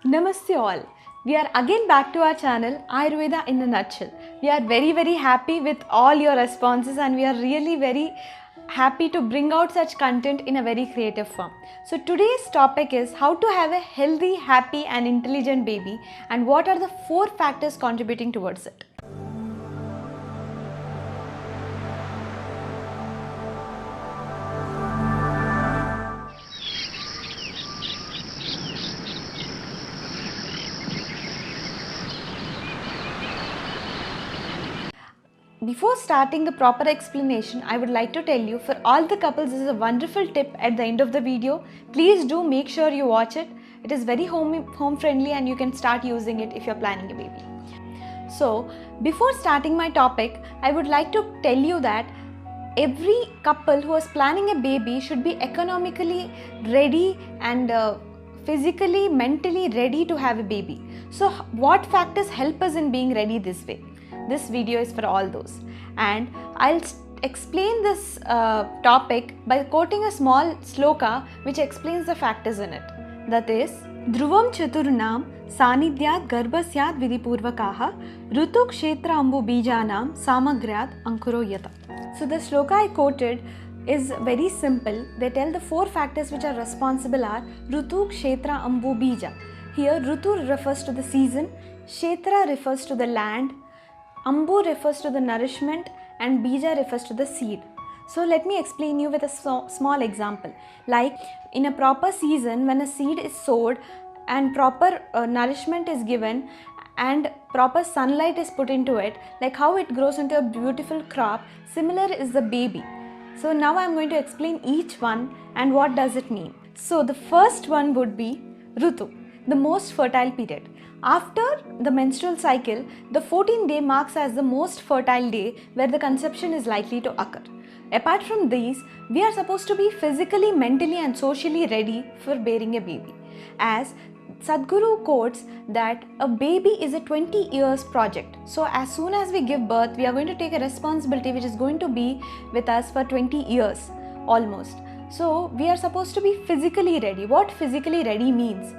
Namaste all. We are again back to our channel Ayurveda in a nutshell. We are very happy with all your responses and we are really very happy to bring out such content in a very creative form. So today's topic is how to have a healthy, happy and intelligent baby and what are the 4 factors contributing towards it. Before starting the proper explanation, I would like to tell you for all the couples this is a wonderful tip at the end of the video. Please do make sure you watch it. It is very home friendly and you can start using it if you're planning a baby. So before starting my topic, I would like to tell you that every couple who is planning a baby should be economically ready and physically, mentally ready to have a baby. So what factors help us in being ready this way? This video is for all those, and I'll explain this topic by quoting a small sloka which explains the factors in it. That is, Dhruvam Chaturnam Sanidhyat Garbhasyat Vidipurvakaha Rutu Kshetra Ambu Beejanam Samagryat Ankuro Yata. So the sloka I quoted is very simple. They tell the 4 factors which are responsible are Rutu, Kshetra, Ambu, Beeja. Here Rutu refers to the season, Kshetra refers to the land, Ambu refers to the nourishment and Beeja refers to the seed. So let me explain you with a small example. Like in a proper season, when a seed is sowed and proper nourishment is given and proper sunlight is put into it, like how it grows into a beautiful crop, similar is the baby. So now I am going to explain each one and what does it mean. So the first one would be Rutu, the most fertile period. After the menstrual cycle, the 14th day marks as the most fertile day where the conception is likely to occur. Apart from these, we are supposed to be physically, mentally and socially ready for bearing a baby. As Sadhguru quotes that a baby is a 20 years project. So as soon as we give birth, we are going to take a responsibility which is going to be with us for 20 years almost. So we are supposed to be physically ready. What physically ready means?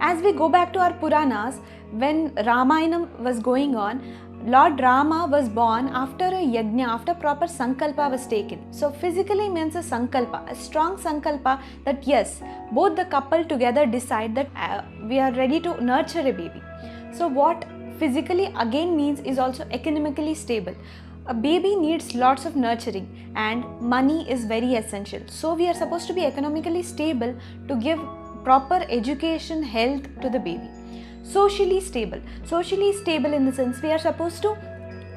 As we go back to our Puranas, when Ramayana was going on, Lord Rama was born after a yajna, after proper sankalpa was taken. So physically means a sankalpa, a strong sankalpa that yes, both the couple together decide that we are ready to nurture a baby. So what physically again means is also economically stable. A baby needs lots of nurturing and money is very essential. So we are supposed to be economically stable to give proper education, health to the baby. Socially stable in the sense we are supposed to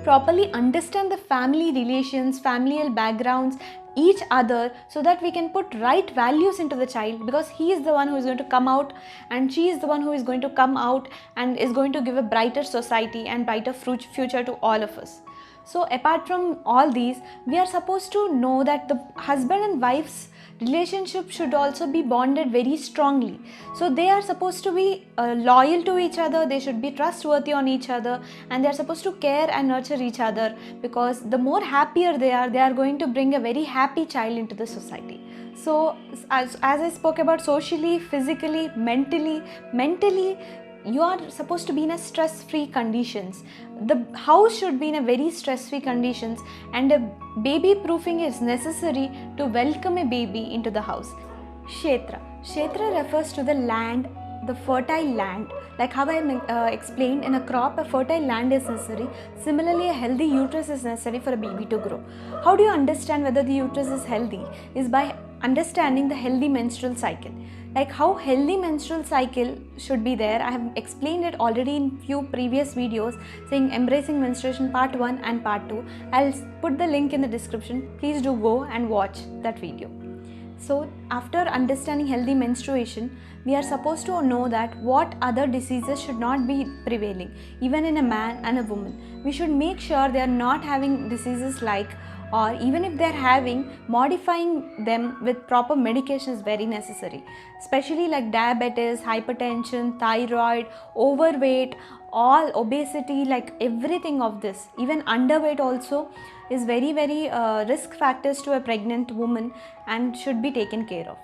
properly understand the family relations, familial backgrounds, each other, so that we can put right values into the child, because he is the one who is going to come out and she is the one who is going to come out and is going to give a brighter society and brighter future to all of us. So apart from all these, we are supposed to know that the husband and wife's relationship should also be bonded very strongly. So they are supposed to be loyal to each other, they should be trustworthy on each other, and they are supposed to care and nurture each other, because the more happier they are going to bring a very happy child into the society. So as I spoke about socially, physically, mentally, you are supposed to be in a stress-free conditions. The house should be in a very stress-free conditions, and a baby proofing is necessary to welcome a baby into the house. Kshetra refers to the land, the fertile land. Like how I explained, in a crop a fertile land is necessary. Similarly, a healthy uterus is necessary for a baby to grow. How do you understand whether the uterus is healthy? Is by understanding the healthy menstrual cycle. Like how healthy menstrual cycle should be there, I have explained it already in few previous videos saying Embracing Menstruation part 1 and part 2. I'll put the link in the description. Please do go and watch that video. So after understanding healthy menstruation, we are supposed to know that what other diseases should not be prevailing, even in a man and a woman. We should make sure they are not having diseases like, or even if they are having, modifying them with proper medication is very necessary, especially like diabetes, hypertension, thyroid, overweight, all obesity, like everything of this, even underweight also is very risk factors to a pregnant woman and should be taken care of.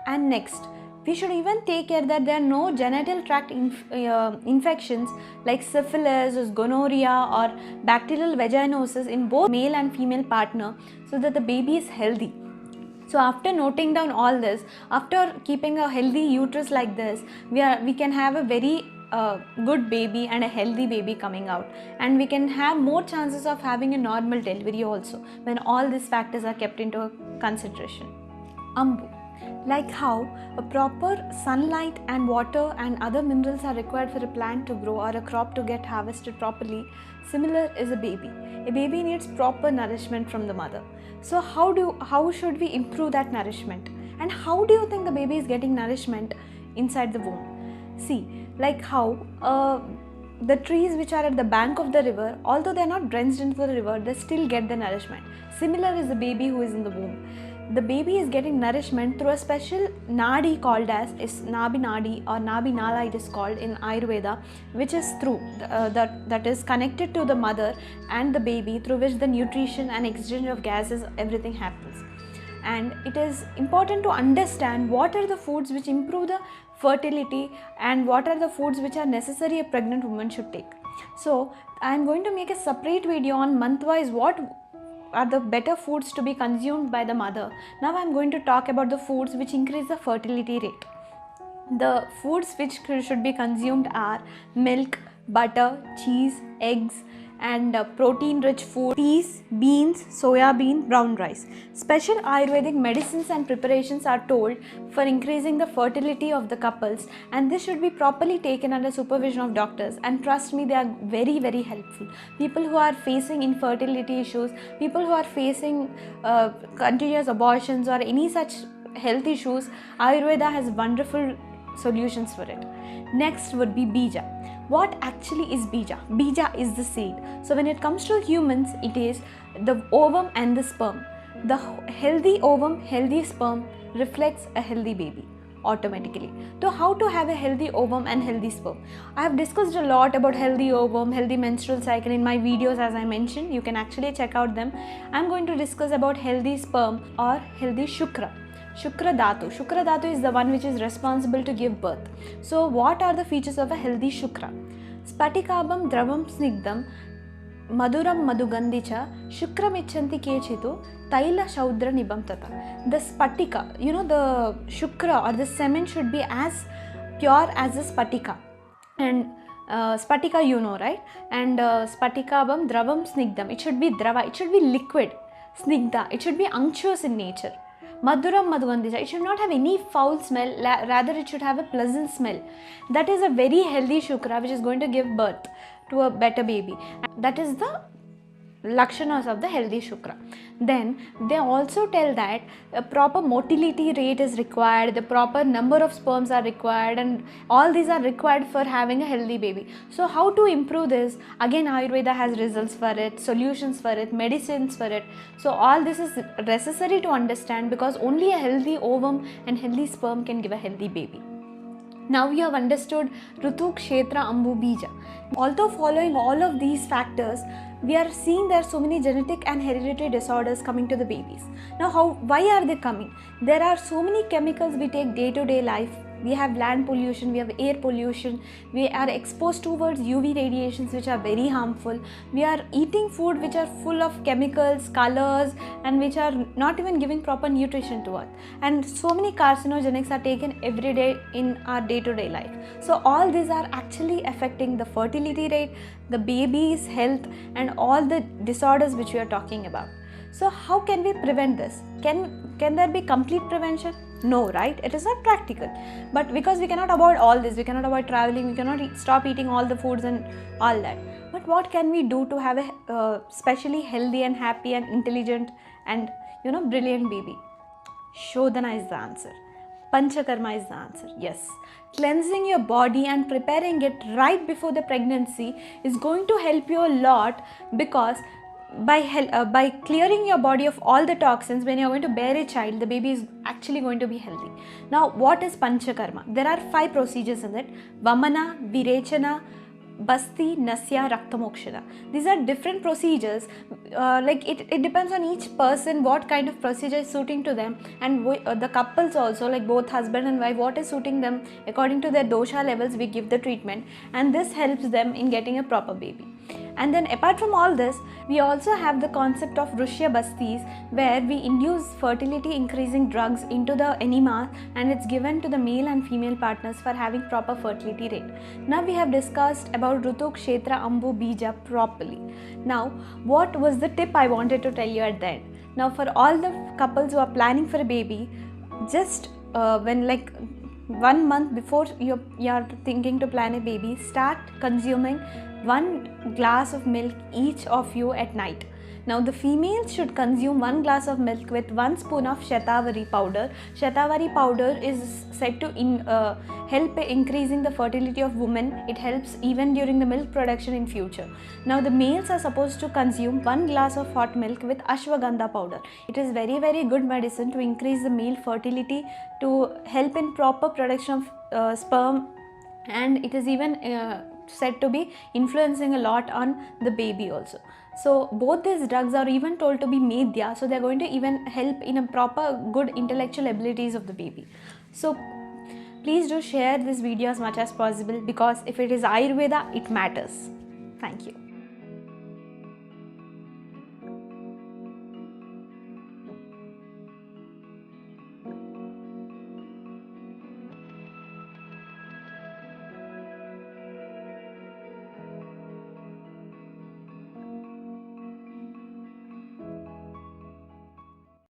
And next, We should even take care that there are no genital tract infections like syphilis, gonorrhea or bacterial vaginosis in both male and female partner, so that the baby is healthy. So after noting down all this, after keeping a healthy uterus like this, we can have a very good baby and a healthy baby coming out, and we can have more chances of having a normal delivery also when all these factors are kept into consideration. Ambu. Like how a proper sunlight and water and other minerals are required for a plant to grow or a crop to get harvested properly, similar is a baby. A baby needs proper nourishment from the mother. So how should we improve that nourishment? And how do you think the baby is getting nourishment inside the womb? See, like how the trees which are at the bank of the river, although they are not drenched into the river, they still get the nourishment. Similar is the baby who is in the womb. The baby is getting nourishment through a special nadi called as Nabi Nadi or Nabi Nala, it is called in Ayurveda, which is through that is connected to the mother and the baby, through which the nutrition and exchange of gases, everything happens. And it is important to understand what are the foods which improve the fertility and what are the foods which are necessary a pregnant woman should take. So I am going to make a separate video on month-wise what are the better foods to be consumed by the mother. Now I am going to talk about the foods which increase the fertility rate. The foods which should be consumed are milk, butter, cheese, eggs, and protein-rich food, peas, beans, soya bean, brown rice. Special Ayurvedic medicines and preparations are told for increasing the fertility of the couples, and this should be properly taken under supervision of doctors, and trust me, they are very, very helpful. People who are facing infertility issues, people who are facing continuous abortions or any such health issues, Ayurveda has wonderful solutions for it. Next would be Beeja. What actually is Beeja? Beeja is the seed. So when it comes to humans, it is the ovum and the sperm. The healthy ovum, healthy sperm reflects a healthy baby automatically. So how to have a healthy ovum and healthy sperm? I have discussed a lot about healthy ovum, healthy menstrual cycle in my videos, as I mentioned. You can actually check out them. I am going to discuss about healthy sperm or healthy shukra. Shukra Dhatu. Shukra Dhatu is the one which is responsible to give birth. So what are the features of a healthy shukra? Spatikabam dravam snigdam maduram madugandhicha shukram ichanti kechitu taila shaudra nibam tata. The spatika, the shukra or the semen should be as pure as the spatika. And spatika right? And spatikabam dravam snigdam, it should be drava, it should be liquid. Snigdha, it should be unctuous in nature. Maduram madugandhicha, it should not have any foul smell, rather it should have a pleasant smell. That is a very healthy shukra which is going to give birth to a better baby. That is the lakshanas of the healthy shukra. Then they also tell that a proper motility rate is required, the proper number of sperms are required, and all these are required for having a healthy baby. So how to improve this? Again, Ayurveda has results for it, solutions for it, medicines for it. So all this is necessary to understand, because only a healthy ovum and healthy sperm can give a healthy baby. Now we have understood Rutu, Kshetra, Ambu, Beeja. Although following all of these factors, we are seeing there are so many genetic and hereditary disorders coming to the babies. Now why are they coming? There are so many chemicals we take day to day life. We have land pollution, we have air pollution, we are exposed towards UV radiations which are very harmful. We are eating food which are full of chemicals, colors, and which are not even giving proper nutrition to us. And so many carcinogenics are taken every day in our day-to-day life. So all these are actually affecting the fertility rate, the baby's health, and all the disorders which we are talking about. So how can we prevent this? Can there be complete prevention? No, right? It is not practical. But because we cannot avoid all this, we cannot avoid traveling, we cannot stop eating all the foods and all that. But what can we do to have a specially healthy and happy and intelligent and brilliant baby? Shodhana is the answer. Panchakarma is the answer. Yes. Cleansing your body and preparing it right before the pregnancy is going to help you a lot, because by clearing your body of all the toxins, when you're going to bear a child, the baby is actually going to be healthy. Now, what is Panchakarma? There are 5 procedures in it: Vamana, Virechana, Basti, Nasya, Raktamokshana. These are different procedures. It depends on each person what kind of procedure is suiting to them, and the couples also, like both husband and wife, what is suiting them according to their dosha levels. We give the treatment, and this helps them in getting a proper baby. And then apart from all this, we also have the concept of Rushya Bastis, where we induce fertility increasing drugs into the enema, and it's given to the male and female partners for having proper fertility rate. Now we have discussed about Rutu, Kshetra, Ambu, Beeja properly. Now what was the tip I wanted to tell you at the end? Now for all the couples who are planning for a baby, just when 1 month before you are thinking to plan a baby, start consuming 1 glass of milk each of you at night. Now the females should consume 1 glass of milk with 1 spoon of Shatavari powder. Shatavari powder is said to help increasing the fertility of women. It helps even during the milk production in future. Now the males are supposed to consume 1 glass of hot milk with Ashwagandha powder. It is very good medicine to increase the male fertility, to help in proper production of sperm, and it is even said to be influencing a lot on the baby also. So both these drugs are even told to be medhya, so they are going to even help in a proper good intellectual abilities of the baby. So please do share this video as much as possible, because if it is Ayurveda, it matters. Thank you.